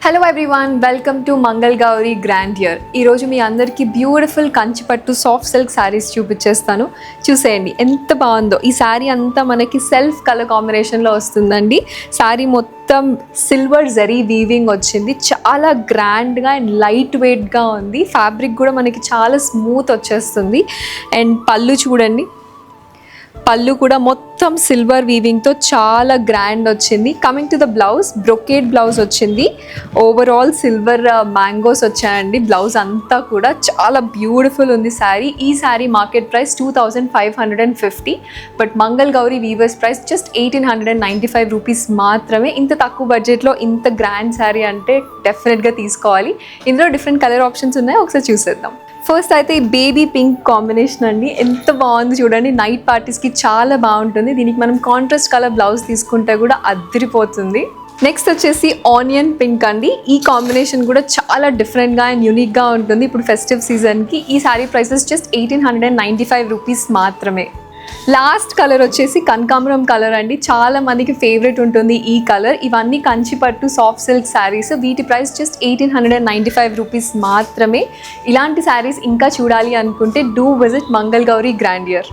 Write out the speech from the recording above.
Hello everyone, welcome to Mangal Gauri grand year. ఈరోజు మీ అందరికీ beautiful కంచిపట్టు soft silk saris చూపించేస్తాను. చూసేయండి ఎంత బాగుందో. ఈ శారీ అంతా మనకి సెల్ఫ్ కలర్ కాంబినేషన్లో వస్తుందండి. శారీ మొత్తం సిల్వర్ జరీ వీవింగ్ వచ్చింది. చాలా గ్రాండ్గా అండ్ లైట్ వెయిట్గా ఉంది. ఫ్యాబ్రిక్ కూడా మనకి చాలా స్మూత్ వచ్చేస్తుంది. అండ్ పళ్ళు చూడండి, పళ్ళు కూడా మొత్తం సిల్వర్ వీవింగ్తో చాలా గ్రాండ్ వచ్చింది. Coming to the blouse, brocade blouse వచ్చింది. ఓవరాల్ సిల్వర్ మ్యాంగోస్ వచ్చాయండి. బ్లౌజ్ అంతా కూడా చాలా బ్యూటిఫుల్ ఉంది శారీ. ఈ sari market price 2550, but Mangal Gauri weavers price just 1895 rupees మాత్రమే. ఇంత తక్కువ బడ్జెట్లో ఇంత గ్రాండ్ శారీ అంటే డెఫినెట్గా తీసుకోవాలి. ఇందులో డిఫరెంట్ కలర్ ఆప్షన్స్ ఉన్నాయి, ఒకసారి చూసేద్దాం. ఫస్ట్ అయితే ఈ బేబీ పింక్ కాంబినేషన్ అండి, ఎంత బాగుంది చూడండి. నైట్ పార్టీస్కి చాలా బాగుంటుంది. దీనికి మనం కాంట్రాస్ట్ కలర్ బ్లౌజ్ తీసుకుంటే కూడా అదిరిపోతుంది. నెక్స్ట్ వచ్చేసి ఆనియన్ పింక్ అండి. ఈ కాంబినేషన్ కూడా చాలా డిఫరెంట్గా అండ్ యూనిక్గా ఉంటుంది. ఇప్పుడు ఫెస్టివ్ సీజన్కి ఈ శారీ ప్రైసెస్ జస్ట్ 1895 రూపీస్ మాత్రమే. లాస్ట్ కలర్ వచ్చేసి కనకాంబరం కలర్ అండి. చాలా మందికి ఫేవరెట్ ఉంటుంది ఈ కలర్. ఇవన్నీ కంచిపట్టు సాఫ్ట్ సిల్క్ శారీస్. వీటి ప్రైస్ జస్ట్ 1895 రూపీస్ మాత్రమే. ఇలాంటి శారీస్ ఇంకా చూడాలి అనుకుంటే do visit Mangal Gauri grand year.